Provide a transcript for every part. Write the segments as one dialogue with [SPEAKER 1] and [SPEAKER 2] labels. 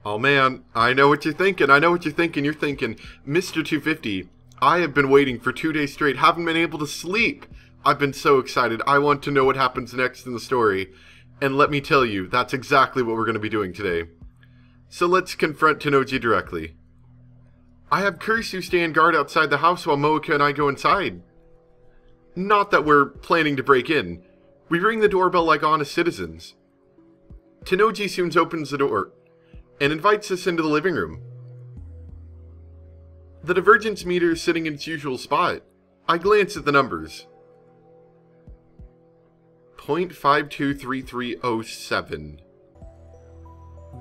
[SPEAKER 1] Oh man, I know what you're thinking. You're thinking, Mr. 250, I have been waiting for 2 days straight, haven't been able to sleep. I've been so excited. I want to know what happens next in the story. And let me tell you, that's exactly what we're going to be doing today. So let's confront Tennoji directly. I have Kurisu stand guard outside the house while Moeka and I go inside. Not that we're planning to break in. We ring the doorbell like honest citizens. Tennoji soon opens the door and invites us into the living room. The divergence meter is sitting in its usual spot. I glance at the numbers. 0.523307.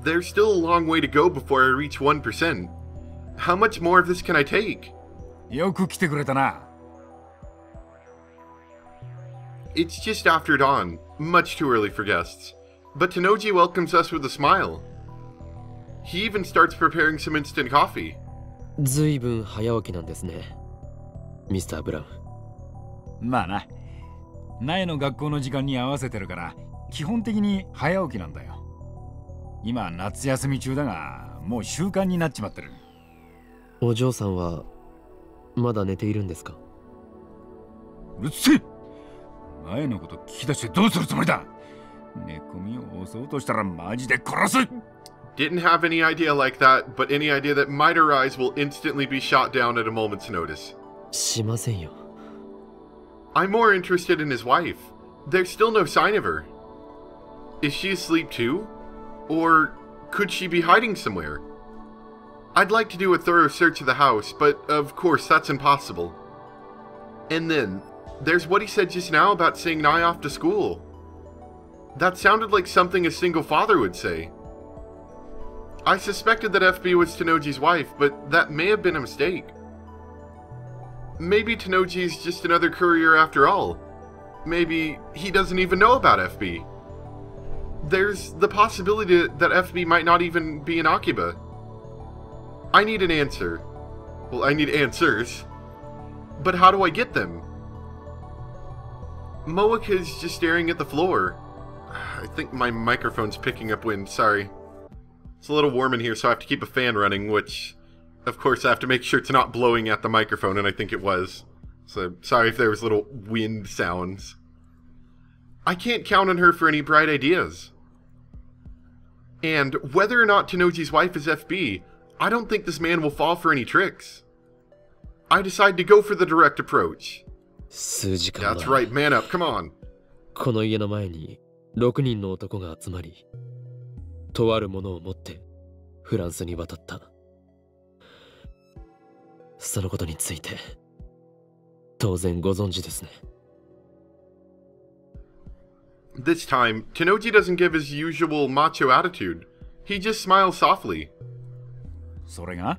[SPEAKER 1] There's still a long way to go before I reach 1%. How much more of this can I take?
[SPEAKER 2] よく来てくれたな。
[SPEAKER 1] It's just after dawn, much too early for guests. But Tennoji welcomes us with a smile. He even starts preparing some instant coffee.
[SPEAKER 3] ずいぶん早起きなんですね、ミスター・ブラウン。
[SPEAKER 2] まあな、苗の学校の時間に合わせてるから、基本的に早起きなんだよ。今夏休み中だが、もう習慣になっちまってる。
[SPEAKER 3] お嬢さんはまだ寝ているんですか？
[SPEAKER 2] うるせえ！前のこと聞き出してどうするつもりだ？寝込みを襲おうとしたらマジで殺す！
[SPEAKER 1] Didn't have any idea like that, but any idea that might arise will instantly be shot down at a moment's notice.
[SPEAKER 3] しませんよ。
[SPEAKER 1] I'm more interested in his wife. There's still no sign of her. Is she asleep too? Or could she be hiding somewhere? I'd like to do a thorough search of the house, but of course that's impossible. And then, there's what he said just now about sending Nai off to school. That sounded like something a single father would say. I suspected that FB was Tennoji's wife, but that may have been a mistake. Maybe Tennoji's just another courier after all. Maybe he doesn't even know about FB. There's the possibility that FB might not even be an Akiba. I need an answer. Well, I need answers. But how do I get them? Moeka's just staring at the floor. I think my microphone's picking up wind, sorry. It's a little warm in here, so I have to keep a fan running, which, of course, I have to make sure it's not blowing at the microphone, and I think it was. So, sorry if there was little wind sounds. I can't count on her for any bright ideas. And whether or not Tennoji's wife is FB, I don't think this man will fall for any tricks. I decide to go for the direct approach. That's right, man up, come on.
[SPEAKER 3] この家の前に6人の男が集まり、とあるものを持ってフランスに渡った。そのことについて当然ご存知ですね。
[SPEAKER 1] This time, Tennoji doesn't give his usual macho attitude. He just smiles softly.
[SPEAKER 2] それが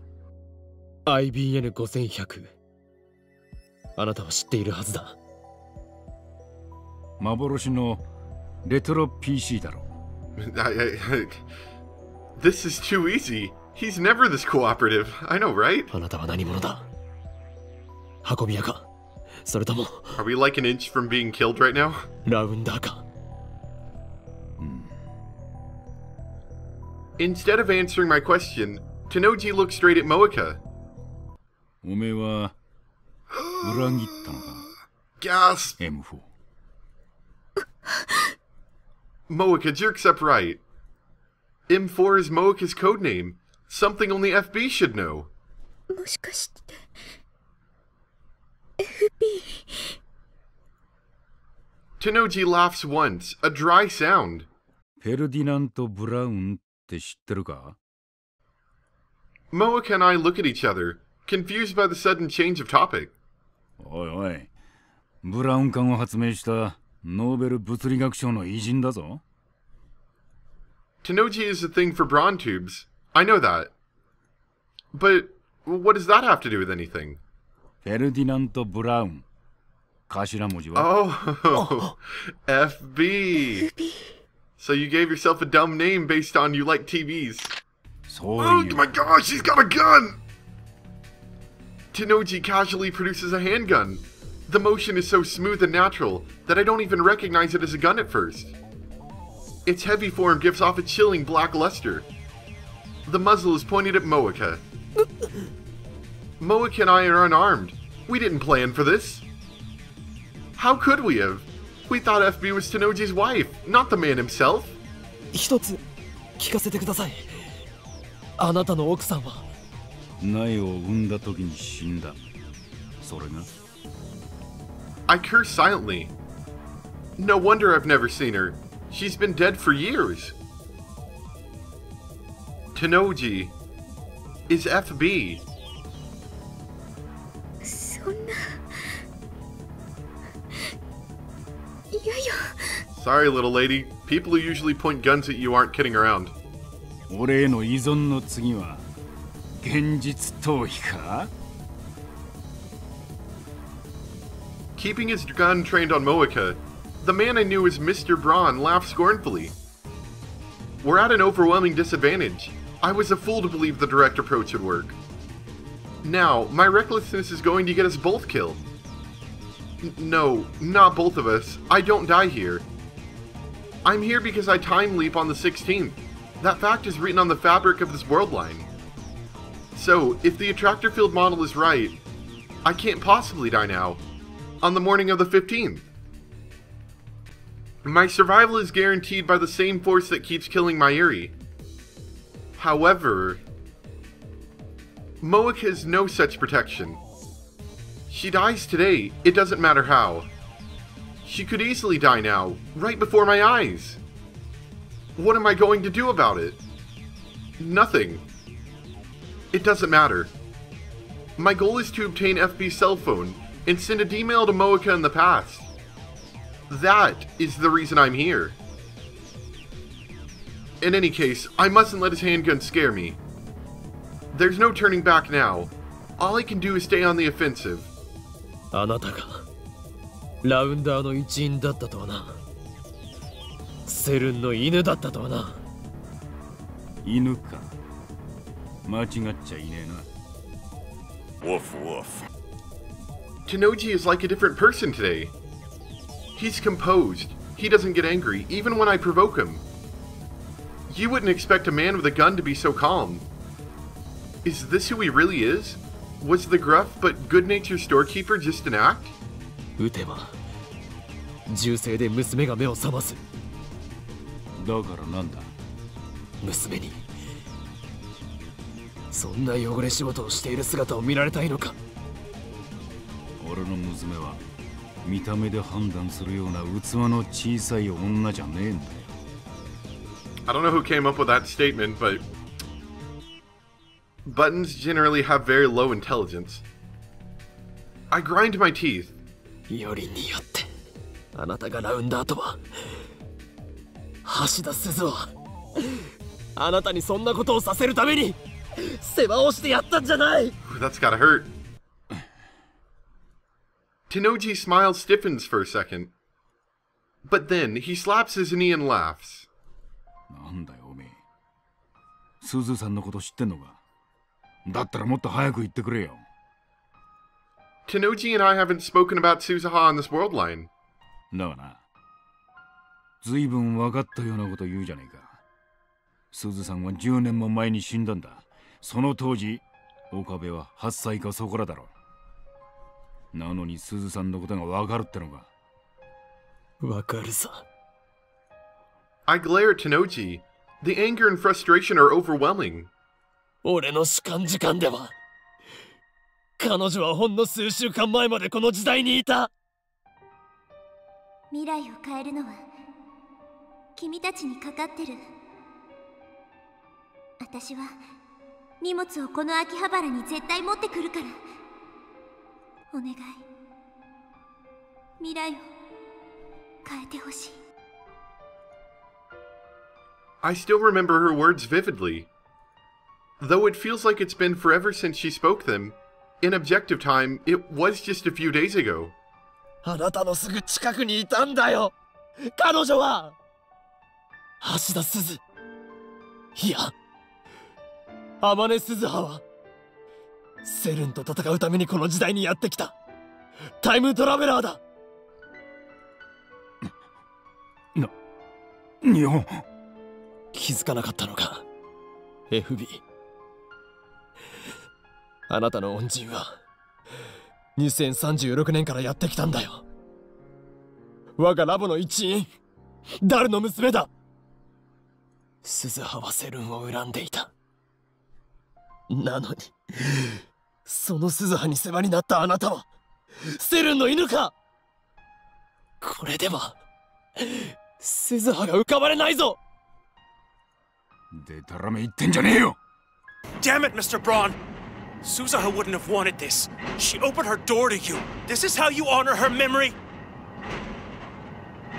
[SPEAKER 3] IBN5100。あなたは知っているはずだ。
[SPEAKER 2] 幻のレトロ PC だろ。
[SPEAKER 1] This is too easy. He's never this cooperative. I know, right?
[SPEAKER 3] あなたは何者だ？運び屋か？それとも
[SPEAKER 1] Are we like an inch from being killed right now?
[SPEAKER 3] ラウンダーか？
[SPEAKER 1] Instead of answering my question, Tennoji looks straight at Moeka.
[SPEAKER 2] おめえは裏切ったのか？
[SPEAKER 1] Gasp!
[SPEAKER 2] M4.
[SPEAKER 1] Moeka jerks up right. M4 is Moeka's code name. Something only FB should know.
[SPEAKER 4] もしかして FB?
[SPEAKER 1] Tennoji laughs once, a dry sound.
[SPEAKER 2] フェルディナント・ブラウンって知ってるか？
[SPEAKER 1] Moeka and I look at each other, confused by the sudden change of topic.
[SPEAKER 2] おいおい、ブラウン管を発明したノーベル物理学賞の偉人だぞ。
[SPEAKER 1] Tennoji is a thing for Braun tubes. I know that. But what does that have to do with anything?
[SPEAKER 2] フェルディナント・ブラウン。頭文字は
[SPEAKER 1] Oh, FB. So you gave yourself a dumb name based on you like TVs.
[SPEAKER 2] そう
[SPEAKER 1] Oh
[SPEAKER 2] いう。
[SPEAKER 1] my gosh, he's got a gun! Tennoji casually produces a handgun. The motion is so smooth and natural that I don't even recognize it as a gun at first. Its heavy form gives off a chilling black luster. The muzzle is pointed at Moeka. Moeka and I are unarmed. We didn't plan for this. How could we have? We thought FB was Tenoji's wife, not the man himself.
[SPEAKER 3] 一つ聞かせてください。あなたの奥さんは
[SPEAKER 2] 苗を産んだ時に死んだ。それが
[SPEAKER 1] I curse silently. No wonder I've never seen her. She's been dead for years. Tenoji is FB.
[SPEAKER 4] そんな。いやいや。
[SPEAKER 1] Sorry, little lady. People who usually point guns at you aren't kidding around.
[SPEAKER 2] 俺への依存の次は現実逃避か？
[SPEAKER 1] Keeping his gun trained on Moeka, the man I knew as Mr. Braun laughed scornfully. We're at an overwhelming disadvantage. I was a fool to believe the direct approach would work. Now, my recklessness is going to get us both killed. No, not both of us. I don't die here. I'm here because I time leap on the 16th. That fact is written on the fabric of this world line. So, if the attractor field model is right, I can't possibly die now. On the morning of the 15th. My survival is guaranteed by the same force that keeps killing Mayuri. However, Moeka has no such protection. She dies today, it doesn't matter how. She could easily die now, right before my eyes. What am I going to do about it? Nothing. It doesn't matter. My goal is to obtain FB's cell phone and send an email to Moeka in the past. That is the reason I'm here. In any case, I mustn't let his handgun scare me. There's no turning back now. All I can do is stay on the offensive.
[SPEAKER 3] あなたがラウンダーの一員だったとはな。セルンの犬だったとはな。
[SPEAKER 2] 犬か。間違っちゃいねえな。
[SPEAKER 5] Woof woof.
[SPEAKER 1] Tenoji is like a different person today. He's composed. He doesn't get angry, even when I provoke him. You wouldn't expect a man with a gun to be so calm. Is this who he really is? Was the gruff but good-natured storekeeper just an act?
[SPEAKER 3] 撃てば銃声で娘が目を覚ます。
[SPEAKER 2] だからなんだ？
[SPEAKER 3] 娘にそんな汚れ仕事をしている姿を見られたいのか？
[SPEAKER 2] 俺の娘は見た目で判断するような器の小さい女じゃねえんだよ。
[SPEAKER 1] I don't know who came up with that statement, but buttons generally have very low intelligence. I grind my teeth.
[SPEAKER 3] よりによってあなたがラウンダーとは橋田鈴はあなたにそんなことをさせるために世話をしてやったんじゃない。
[SPEAKER 1] That's gotta hurt. Tenoji's smile stiffens for a second. But then he slaps his knee and laughs.
[SPEAKER 2] なんだよおめえ。すずさんのこと知ってんのか？だったらもっと早く言ってくれよ。
[SPEAKER 1] Tenoji and I haven't spoken about Suzuha on this world line.
[SPEAKER 2] だがな、ずいぶん分かったようなこと言うじゃねえか。すずさんは10年も前に死んだんだ。その当時、岡部は8歳かそこらだろ。なのにすずさんのことが分かるってのか。
[SPEAKER 3] 分かるさ。
[SPEAKER 1] I glare at Tenoji. The anger and frustration are overwhelming.
[SPEAKER 3] 俺の主観時間では彼女はほんの数週間前までこの時代にいた。
[SPEAKER 6] 未来を変えるのは君たちにかかってる。私は荷物をこの秋葉原に絶対持ってくるからお願い、未来を変えてほしい。
[SPEAKER 1] I still remember her words vividly. Though it feels like it's been forever since she spoke them, in objective time, it was just a few days ago.
[SPEAKER 3] あなたのすぐ近くにいたんだよ。彼女は橋田鈴、いや天音鈴葉はセルンと戦うためにこの時代にやってきたタイムトラベラーだ。
[SPEAKER 2] 日本。
[SPEAKER 3] 気づかなかったのか FB。あなたの恩人は2036年からやってきたんだよ。我がラボの一員、ダルの娘だ。鈴葉はセルンを恨んでいた。なのにその鈴葉に世話になったあなたはセルンの犬か。これでは鈴葉が浮かばれないぞ。
[SPEAKER 2] でたらめ言ってんじゃねえよ。
[SPEAKER 5] Damn it, Mr. Braun! Suzuha wouldn't have wanted this. She opened her door to you. This is how you honor her memory?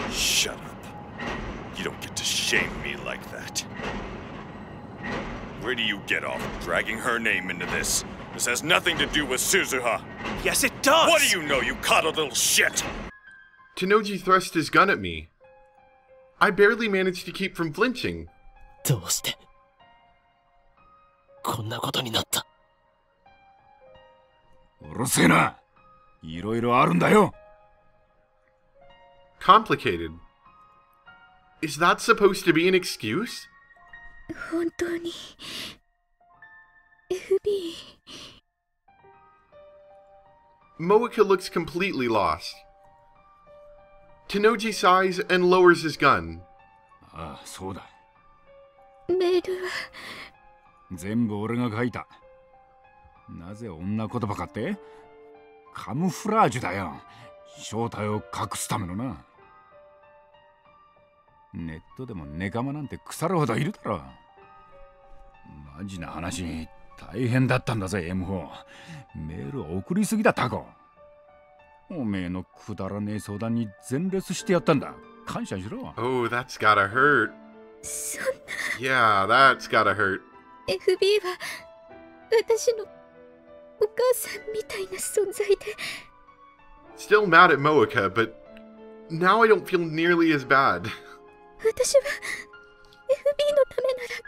[SPEAKER 7] Shut up. You don't get to shame me like that. Where do you get off dragging her name into this? This has nothing to do with Suzuha.
[SPEAKER 5] Yes, it does!
[SPEAKER 7] What do you know, you coddled little shit?
[SPEAKER 1] Tenoji thrust his gun at me. I barely managed to keep from flinching.
[SPEAKER 3] どうしてこんなことになった。
[SPEAKER 2] うるせえな。いろいろあるんだよ。
[SPEAKER 1] Complicated. Is that supposed to be an excuse?
[SPEAKER 4] 本当に FB
[SPEAKER 1] Moeka looks completely lost. Tenoji sighs and lowers his gun.
[SPEAKER 2] ああ、そうだ。
[SPEAKER 4] メールは
[SPEAKER 2] 全部俺が書いた。なぜ女言葉かって？カムフラージュだよ。正体を隠すためのな。ネットでもネカマなんて腐るほどいるだろ。マジな話、大変だったんだぜ M4。メール送りすぎだタコ。おめえのくだらねえ相談に全列してやったんだ。感謝しろ。
[SPEAKER 1] Oh, that's gotta hurt.
[SPEAKER 4] そんな
[SPEAKER 1] Yeah, that's gotta hurt.
[SPEAKER 4] FB は私のお母さんみたいな存在で
[SPEAKER 1] Still mad at Moeka, but now I don't feel nearly as bad.
[SPEAKER 4] 私は FB のためなら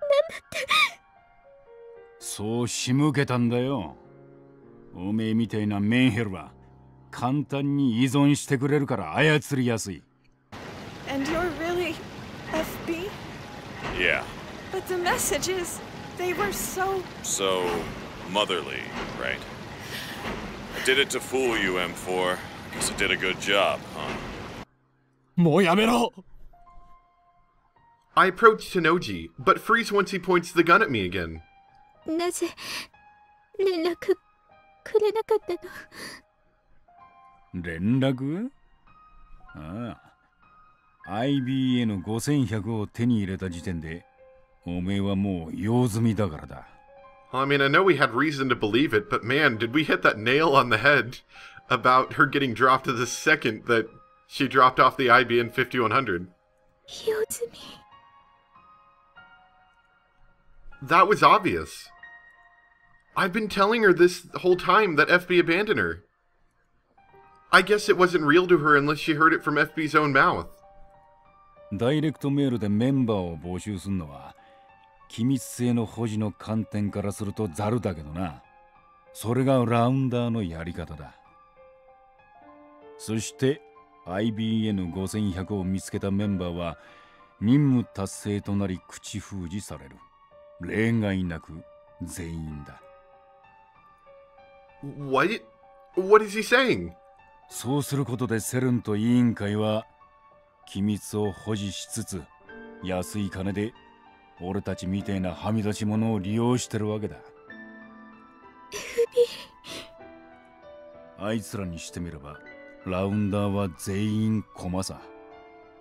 [SPEAKER 4] 何だって
[SPEAKER 2] そう仕向けたんだよ。おめえみたいなメンヘルは簡単に依存してくれるから操りやすい。
[SPEAKER 8] And you're really FB?
[SPEAKER 7] Yeah.
[SPEAKER 8] But the messages, they were so...
[SPEAKER 7] So motherly, right? I did it to fool you, M4. Guess I did a good job, huh?
[SPEAKER 3] もうやめろ。
[SPEAKER 1] I approach Tenoji, but freeze once he points the gun at me again.
[SPEAKER 4] なぜ連絡くれなかったの？
[SPEAKER 2] 連絡？ああ。IBN5100 を手に入れた時点で、おめえはもう用済みだからだ。
[SPEAKER 1] I mean, I know we had reason to believe it, but man, did we hit that nail on the head about her getting dropped the second that she dropped off the IBN 5100.
[SPEAKER 4] 用済み
[SPEAKER 1] That was obvious. I've been telling her this whole time that FB abandoned her. I guess it wasn't real to her unless she heard it from FB's own mouth.
[SPEAKER 2] ダイレクトメールでメンバーを募集するのは機密性の保持の観点からするとザルだけどな。それがラウンダーのやり方だ。そして IBN5100 を見つけたメンバーは任務達成となり口封じされる。例外なく全員だ。
[SPEAKER 1] What? What is he saying?
[SPEAKER 2] そうすることでセルンと委員会は機密を保持しつつ安い金で俺たちみたいなはみ出し者を利用してるわけだ。あいつらにしてみればラウンダーは全員駒さ。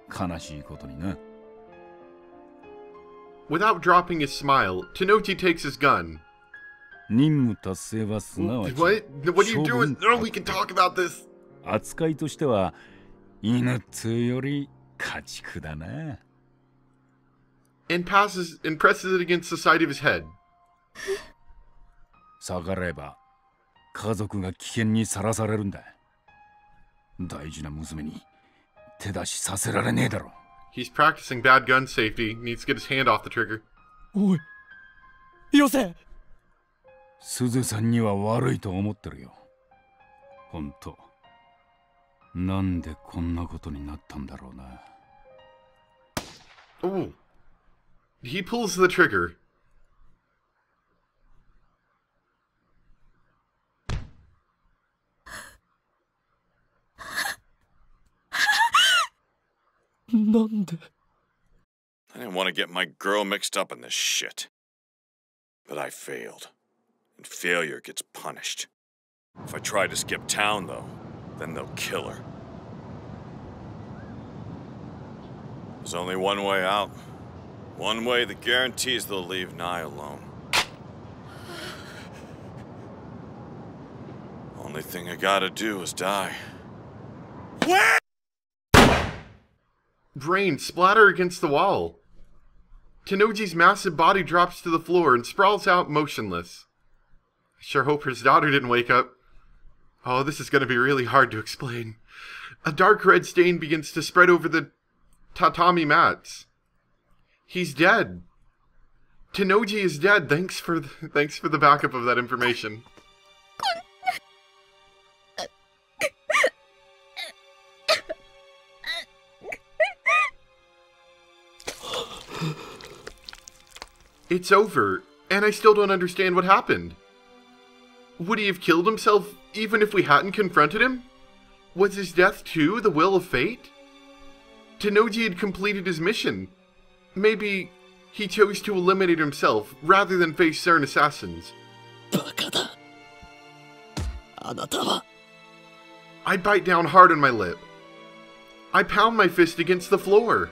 [SPEAKER 2] 悲しいことにな。
[SPEAKER 1] Without dropping his smile, Tenoji takes his gun.
[SPEAKER 2] 任務達成はすなわち
[SPEAKER 1] What are you doing? No, we can talk about this.
[SPEAKER 2] 扱いとしては犬っつうより家畜だな。
[SPEAKER 1] And presses it against the side of his head.
[SPEAKER 2] 逆らえば家族が危険にさらされるんだ。大事な娘に手出しさせられねえだろ。
[SPEAKER 1] He's practicing bad gun safety. Needs to get his hand off the trigger.
[SPEAKER 3] おいよせ。
[SPEAKER 2] すずさんには悪いと思ってるよ。ほんとなんでこんなことになったんだろうな。
[SPEAKER 1] Oh. He pulls the trigger.
[SPEAKER 3] なんで
[SPEAKER 7] I didn't want to get my girl mixed up in this shit. But I failed. And failure gets punished. If I try to skip town, though, then they'll kill her. There's only one way out. One way that guarantees they'll leave Nye alone. Only thing I gotta do is die.
[SPEAKER 5] Where?
[SPEAKER 1] Brain splatter against the wall. Tenoji's massive body drops to the floor and sprawls out motionless. I sure hope his daughter didn't wake up. Oh, this is going to be really hard to explain. A dark red stain begins to spread over the tatami mats. He's dead. Tenoji is dead. Thanks for the backup of that information. It's over, and I still don't understand what happened. Would he have killed himself even if we hadn't confronted him? Was his death too the will of fate? Tenoji had completed his mission. Maybe he chose to eliminate himself rather than face certain assassins.
[SPEAKER 3] バカだ。あなたは
[SPEAKER 1] I bite down hard on my lip. I pound my fist against the floor.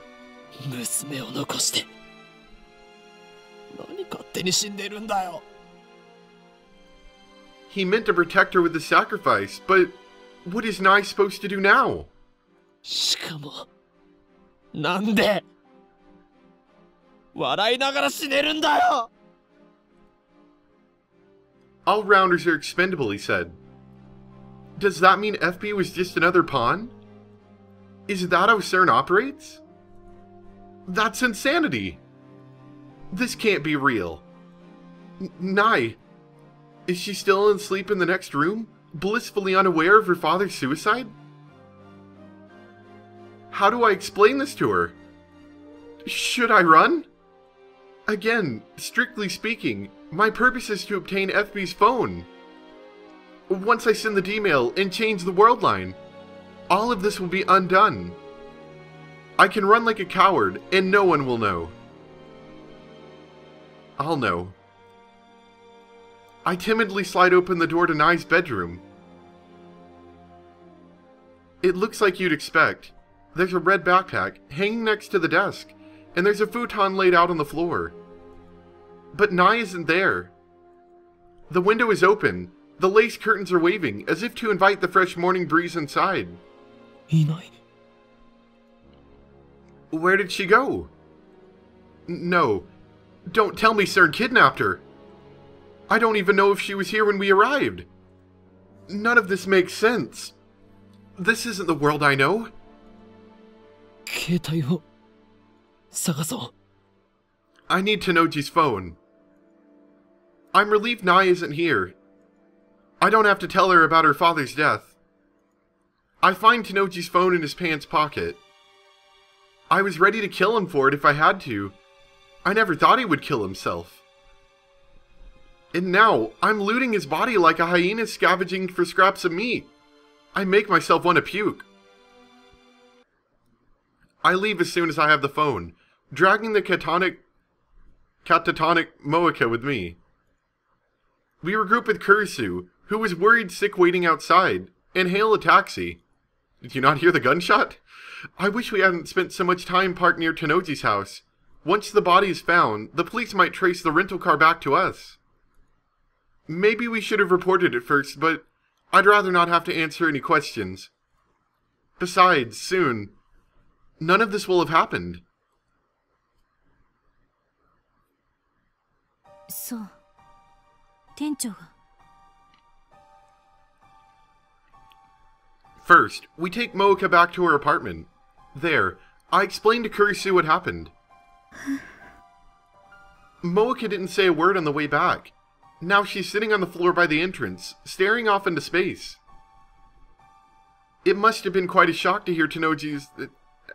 [SPEAKER 3] 娘を残して。何勝手に死んでるんだよ。
[SPEAKER 1] He meant to protect her with the sacrifice, but what is Nye supposed to do now?
[SPEAKER 3] しかも、なんで笑いながら死ねるんだよ。
[SPEAKER 1] All rounders are expendable, he said. Does that mean FB was just another pawn? Is that how CERN operates? That's insanity! This can't be real. Nye, is she still asleep in the next room, blissfully unaware of her father's suicide? How do I explain this to her? Should I run? Again, strictly speaking, my purpose is to obtain FB's phone. Once I send the D-mail and change the world line, all of this will be undone. I can run like a coward, and no one will know. I'll know. I timidly slide open the door to Nye's bedroom. It looks like you'd expect. There's a red backpack hanging next to the desk, and there's a futon laid out on the floor. But Nye isn't there. The window is open. The lace curtains are waving, as if to invite the fresh morning breeze inside.
[SPEAKER 3] いない。
[SPEAKER 1] Where did she go? No. Don't tell me CERN kidnapped her. I don't even know if she was here when we arrived. None of this makes sense. This isn't the world I know.
[SPEAKER 3] 携帯を探そう。
[SPEAKER 1] I need Tenoji's phone. I'm relieved Nye isn't here. I don't have to tell her about her father's death. I find Tenoji's phone in his pants pocket. I was ready to kill him for it if I had to. I never thought he would kill himself. And now, I'm looting his body like a hyena scavenging for scraps of meat. I make myself want to puke. I leave as soon as I have the phone, dragging the catatonic Moeka with me. We regroup with Kurisu, who was worried sick waiting outside, and hail a taxi. Did you not hear the gunshot? I wish we hadn't spent so much time parked near Tenoji's house. Once the body is found, the police might trace the rental car back to us. Maybe we should have reported it first, but I'd rather not have to answer any questions. Besides, soon, none of this will have happened.
[SPEAKER 6] そう。店長が。
[SPEAKER 1] First, we take Moeka back to her apartment. There, I explained to Kurisu what happened. Moeka didn't say a word on the way back. Now she's sitting on the floor by the entrance, staring off into space. It must have been quite a shock to hear Tenoji's,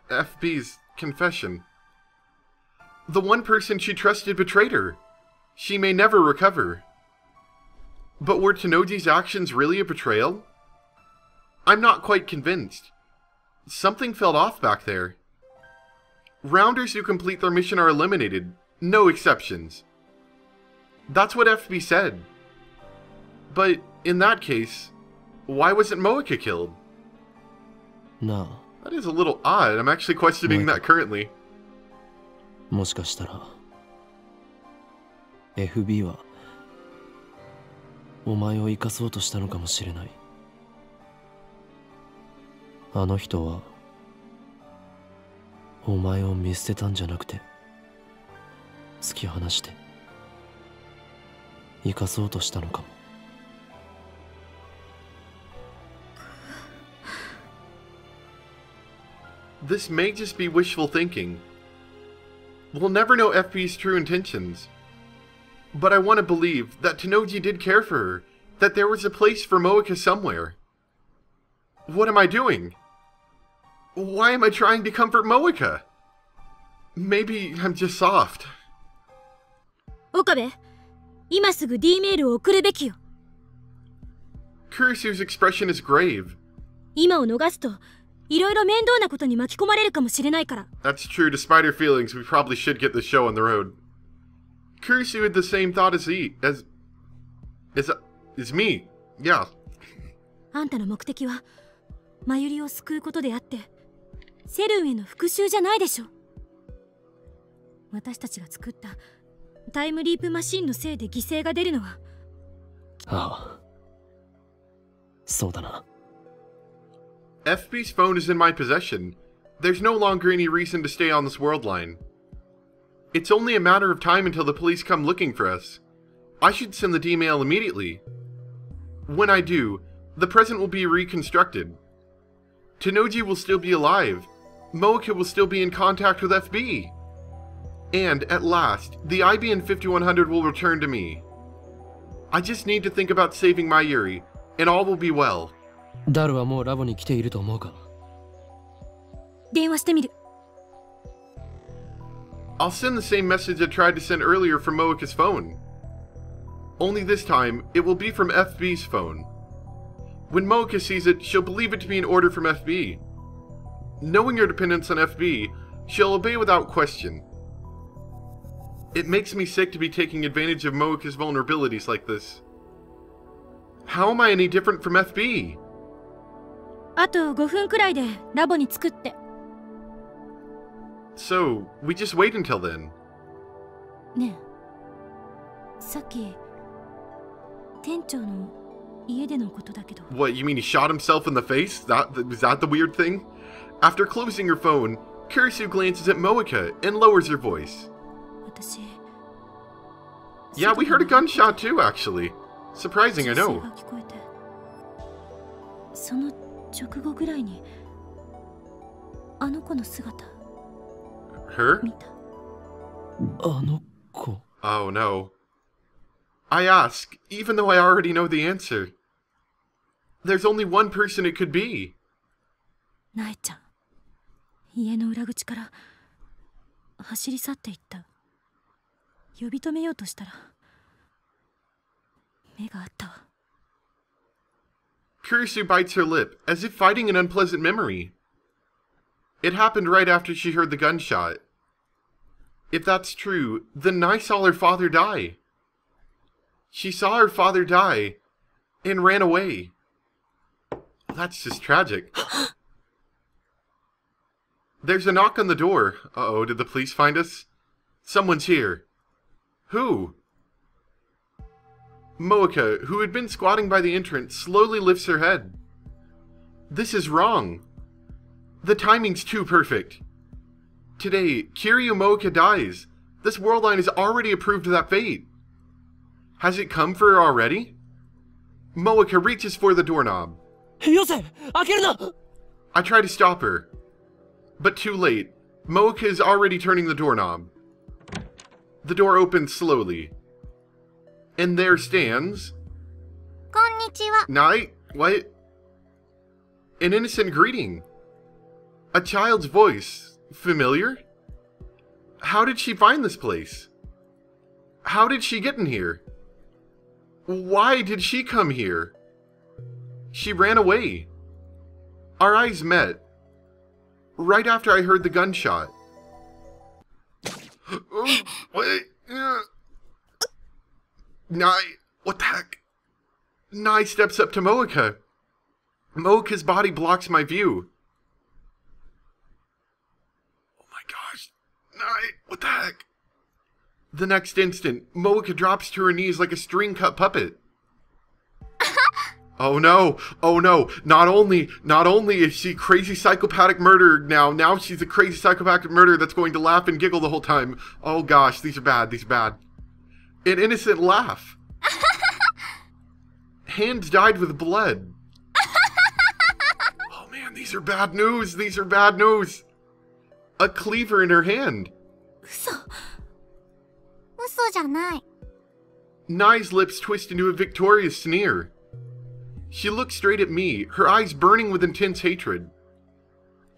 [SPEAKER 1] FB's confession. The one person she trusted betrayed her. She may never recover. But were Tenoji's actions really a betrayal? I'm not quite convinced. Something felt off back there. Rounders who complete their mission are eliminated. No exceptions. That's what FB said. But in that case, why wasn't Moeka killed?
[SPEAKER 3] な
[SPEAKER 1] That is a little odd. I'm actually questioning that currently.
[SPEAKER 3] あ、もしかしたら FB はお前を生かそうとしたのかもしれない。あの人はお前を見捨てたんじゃなくて突き放して生かそうとしたのかも。
[SPEAKER 1] This may just be wishful thinking. We'll never know FB's true intentions. But I want to believe that Tenoji did care for her, that there was a place for Moeka somewhere. What am I doing? Why am I trying to comfort Moeka? Maybe I'm just soft.
[SPEAKER 4] 岡部、今すぐ D メールを送るべきよ。
[SPEAKER 1] Kurisu's expression is grave.
[SPEAKER 4] 今を逃すと、いろいろ面倒なことに巻き込まれるかもしれないから。
[SPEAKER 1] That's true. Despite her feelings, we probably should get the show on the road. Kurisu had the same thought as me. Yeah.
[SPEAKER 4] あんたの目的は、マユリを救うことであって、セルンへの復讐じゃないでしょ。私たちが作ったタイムリープマシンのせいで犠牲が出るのは。
[SPEAKER 3] ああ、そうだな。
[SPEAKER 1] FB's phone is in my possession. There's no longer any reason to stay on this world line. It's only a matter of time until the police come looking for us. I should send the D-mail immediately. When I do, the present will be reconstructed. Tenoji will still be alive. Moeka will still be in contact with FB. And, at last, the IBN 5100 will return to me. I just need to think about saving my Yuri, and all will be well.
[SPEAKER 3] ダルはもうラボに来ていると思うか？
[SPEAKER 4] 電話してみる。
[SPEAKER 1] I'll send the same message I tried to send earlier from Moeka's phone. Only this time, it will be from FB's phone. When Moeka sees it, she'll believe it to be an order from FB. Knowing her dependence on FB, she'll obey without question. It makes me sick to be taking advantage of Moeka's vulnerabilities like this. How am I any different from FB?
[SPEAKER 4] あと5分くらいでラボに着くって。
[SPEAKER 1] So, we just wait until then.
[SPEAKER 4] ねえ、さっき店長の家でのことだけど。
[SPEAKER 1] What, you mean he shot himself in the face? Was that the weird thing? After closing her phone, Kurisu glances at Moeka and lowers her voice.
[SPEAKER 4] 私。
[SPEAKER 1] Yeah, we heard a gunshot too, actually. Surprising, I know.
[SPEAKER 4] その直後ぐらいにあの子の姿
[SPEAKER 1] Her?
[SPEAKER 4] 見た。
[SPEAKER 3] あの子。
[SPEAKER 1] Oh no. I ask, even though I already know the answer. There's only one person it could be.
[SPEAKER 4] なえちゃん、家の裏口から走り去っていった。呼び止めようとしたら目があったわ。
[SPEAKER 1] Kurisu bites her lip, as if fighting an unpleasant memory. It happened right after she heard the gunshot. If that's true, then I saw her father die. She saw her father die, and ran away. That's just tragic. There's a knock on the door. Uh-oh, did the police find us? Someone's here. Who? Moeka, who had been squatting by the entrance, slowly lifts her head. This is wrong. The timing's too perfect. Today, Kiryu Moeka dies. This world line has already approved that fate. Has it come for her already? Moeka reaches for the doorknob.
[SPEAKER 3] Yose! 開けるな!
[SPEAKER 1] I try to stop her. But too late. Moeka is already turning the doorknob. The door opens slowly. And there stands...
[SPEAKER 6] こんにちは。
[SPEAKER 1] Night? What? An innocent greeting. A child's voice. Familiar? How did she find this place? How did she get in here? Why did she come here? She ran away. Our eyes met. Right after I heard the gunshot. Wait. Nai, what the heck? Nai steps up to Moeka. Moeka's body blocks my view. Oh my gosh. Nai, what the heck? The next instant, Moeka drops to her knees like a string-cut puppet. Oh no, oh no, not only is she crazy psychopathic murderer now she's a crazy psychopathic murderer that's going to laugh and giggle the whole time. Oh gosh, these are bad. An innocent laugh. Hands dyed with blood. Oh man, these are bad news. A cleaver in her hand.
[SPEAKER 6] 嘘じゃない。
[SPEAKER 1] Nai's lips twist into a victorious sneer. She looks straight at me, her eyes burning with intense hatred.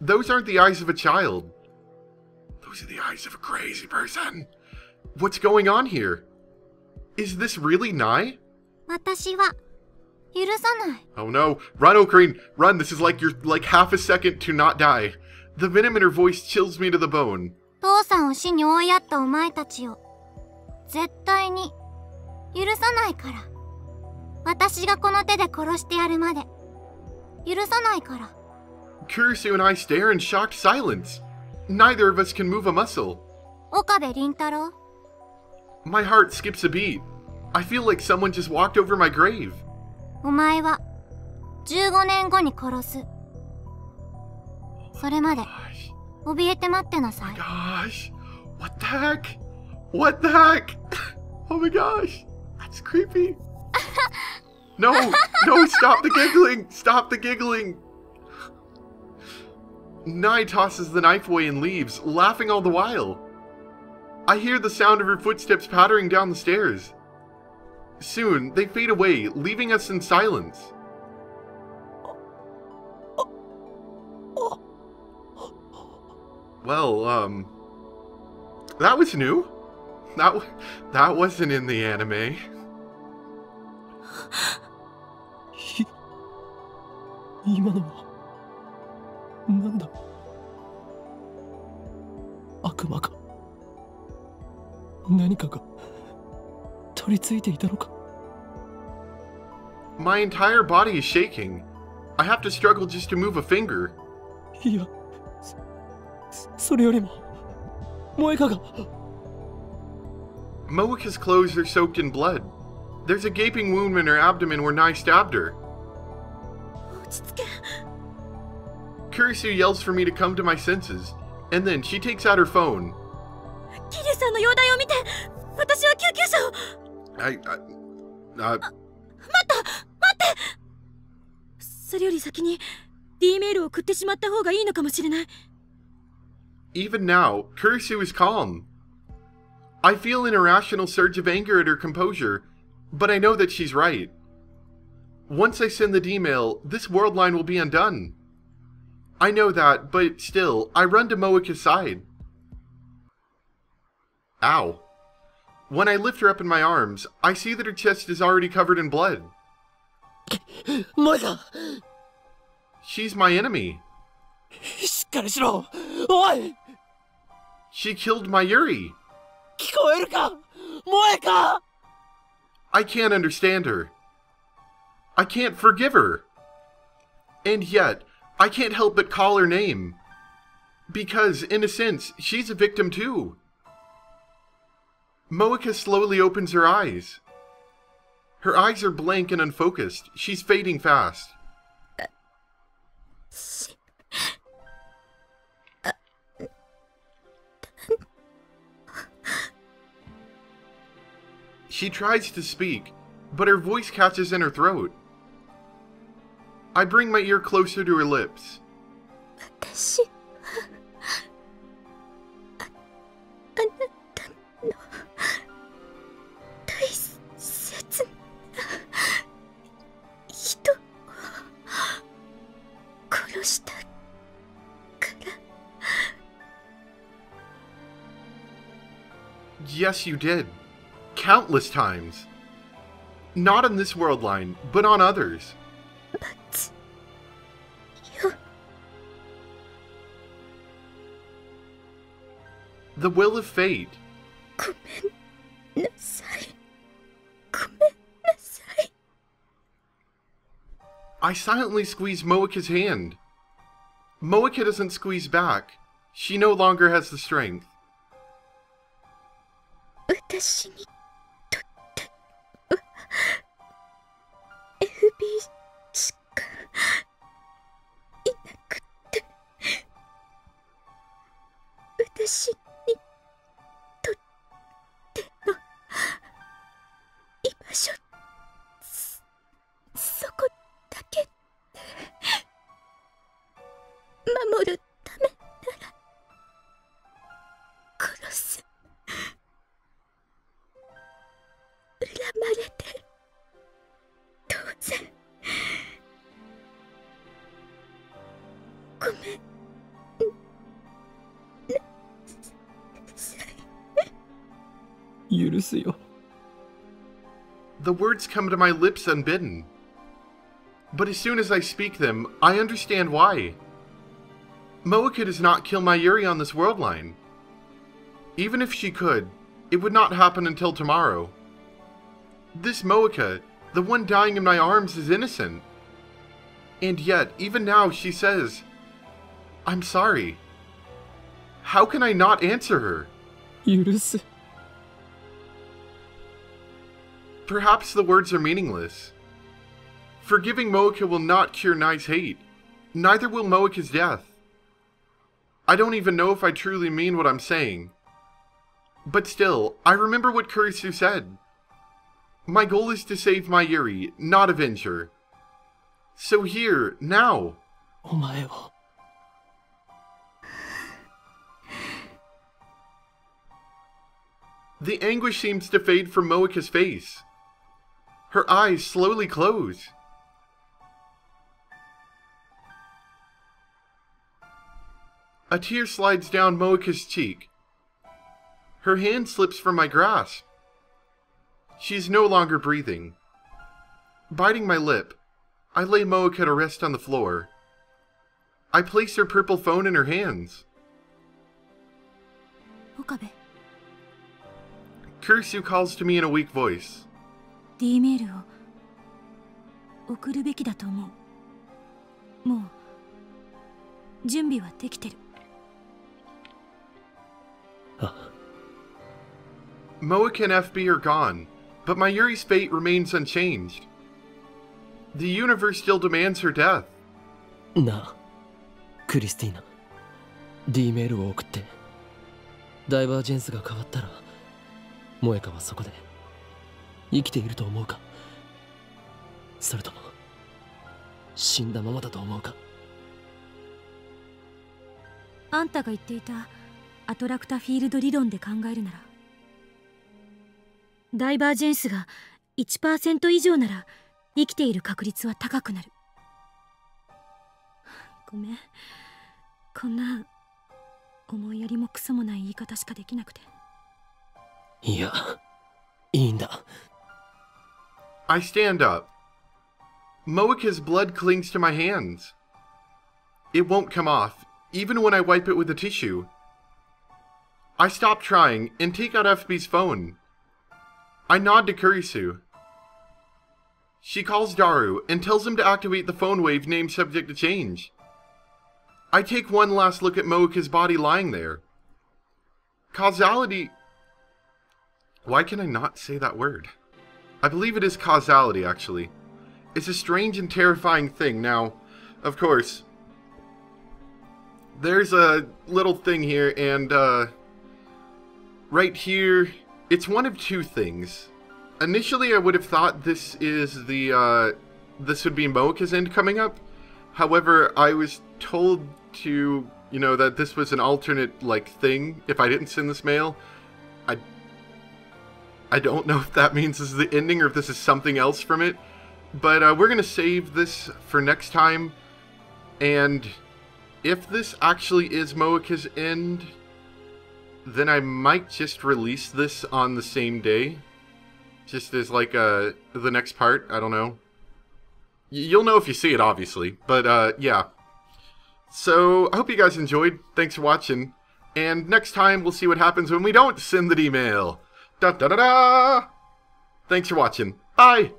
[SPEAKER 1] Those aren't the eyes of a child. Those are the eyes of a crazy person. What's going on here? Is this really Nai?
[SPEAKER 6] 私は許さない。
[SPEAKER 1] Oh no. Run, Ocarine. Run. This is like you're like half a second to not die. The venom in her voice chills me to the bone.
[SPEAKER 6] 父さんを死に追いやったお前たちを絶対に許さないから。私がこの手で殺してやるまで許さないから。
[SPEAKER 1] Kurisu and I stare in shocked silence. Neither of us can move a muscle.
[SPEAKER 6] 岡部倫太郎。
[SPEAKER 1] My heart skips a beat. I feel like someone just walked over my grave.
[SPEAKER 6] お前は15年後に殺す。それまで怯えて待ってなさい。
[SPEAKER 1] Gosh. What the heck? What the heck? Oh my gosh. That's creepy. No, stop the giggling. Nai tosses the knife away and leaves, laughing all the while. I hear the sound of her footsteps pattering down the stairs. Soon, they fade away, leaving us in silence. Well, that was new. That wasn't in the anime.
[SPEAKER 3] 今のはなんだ。悪魔か。何かが取り付いていたのか。
[SPEAKER 1] My entire body is shaking. I have to struggle just to move a finger.
[SPEAKER 3] いや、それよりも萌香が。
[SPEAKER 1] Moeka's clothes are soaked in blood. There's a gaping wound in her abdomen where Nai stabbed her.
[SPEAKER 4] 落ち着け。
[SPEAKER 1] Kurisu yells for me to come to my senses, and then she takes out her phone.
[SPEAKER 4] キリュウさんの容体を見て、私は救急車を。
[SPEAKER 1] 待
[SPEAKER 4] って。それより先に D メールを送ってしまった方がいいのかもしれない。
[SPEAKER 1] Even now, Kurisu is calm. I feel an irrational surge of anger at her composure, but I know that she's right. Once I send the D-mail, this world line will be undone. I know that, but still, I run to Moeka's side. Ow. When I lift her up in my arms, I see that her chest is already covered in blood.
[SPEAKER 3] Moeka!
[SPEAKER 1] She's my enemy.
[SPEAKER 3] しっかりしろ！おい！
[SPEAKER 1] She killed my Yuri.
[SPEAKER 3] 聞こえるか？Moeka!
[SPEAKER 1] I can't understand her. I can't forgive her. And yet, I can't help but call her name. Because, in a sense, she's a victim too. Moeka slowly opens her eyes. Her eyes are blank and unfocused. She's fading fast. She tries to speak, but her voice catches in her throat. I bring my ear closer to her lips.
[SPEAKER 4] 私はあなたの大切な人を殺したから。
[SPEAKER 1] Yes, you did. Countless times. Not on this world line, but on others.
[SPEAKER 4] But you...
[SPEAKER 1] The will of fate.
[SPEAKER 4] ごめんなさい。ごめんなさい。
[SPEAKER 1] I silently squeeze Moika's hand. Moika doesn't squeeze back. She no longer has the strength.
[SPEAKER 4] 私にとっては FB しかいなくて、私にとっての居場所、そこだけ守るためなら殺す。恨まれて当然。ごめんなさい。
[SPEAKER 3] 許すよ。
[SPEAKER 1] The words come to my lips unbidden. But as soon as I speak them, I understand why. Moika does not kill my Yuri on this world line. Even if she could, it would not happen until tomorrow. This Moika, the one dying in my arms, is innocent. And yet, even now, she says, I'm sorry. How can I not answer her?
[SPEAKER 3] 許す。
[SPEAKER 1] Perhaps the words are meaningless. Forgiving Moika will not cure Nai's hate. Neither will Moika's death. I don't even know if I truly mean what I'm saying. But still, I remember what Kurisu said. My goal is to save my Yuri, not avenge her. So here, now.
[SPEAKER 3] お前を。
[SPEAKER 1] The anguish seems to fade from Moika's face. Her eyes slowly close. A tear slides down Moika's cheek. Her hand slips from my grasp. She is no longer breathing. Biting my lip, I lay Moika to rest on the floor. I place her purple phone in her hands.
[SPEAKER 4] 岡部、
[SPEAKER 1] Kurisu calls to me in a weak voice.
[SPEAKER 4] D メールを送るべきだと思う。もう準備はできてる。
[SPEAKER 1] Moika and FB are gone, but my Yuri's fate remains unchanged. The universe still demands her death.
[SPEAKER 3] なあ、クリスティーナ。D メールを送って。ダイバージェンスが変わったら、モエカはそこで生きていると思うか？それとも死んだままだと思うか？
[SPEAKER 4] あんたが言っていたアトラクタフィールド理論で考えるなら、ダイバージェンスが 1% 以上なら生きている確率は高くなる。ごめん、こんな思いやりもクソもない言い方しかできなくて。
[SPEAKER 3] いや、いいんだ。
[SPEAKER 1] I stand up. Moika's blood clings to my hands. It won't come off, even when I wipe it with a tissue. I stop trying and take out FB's phone. I nod to Kurisu. She calls Daru and tells him to activate the phone wave named subject to change. I take one last look at Moika's body lying there. Causality... Why can I not say that word? I believe it is causality, actually. It's a strange and terrifying thing. Now, of course, there's a little thing here, and right here, it's one of two things. Initially, I would have thought this is the, this would be Moika's end coming up. However, I was told to, you know, that this was an alternate, like, thing if I didn't send this mail. I don't know if that means this is the ending or if this is something else from it. But we're going to save this for next time. And if this actually is Moika's end, then I might just release this on the same day. Just as like the next part. I don't know. You'll know if you see it, obviously. But yeah. So I hope you guys enjoyed. Thanks for watching. And next time, we'll see what happens when we don't send the email. Da da da da! Thanks for watching. Bye!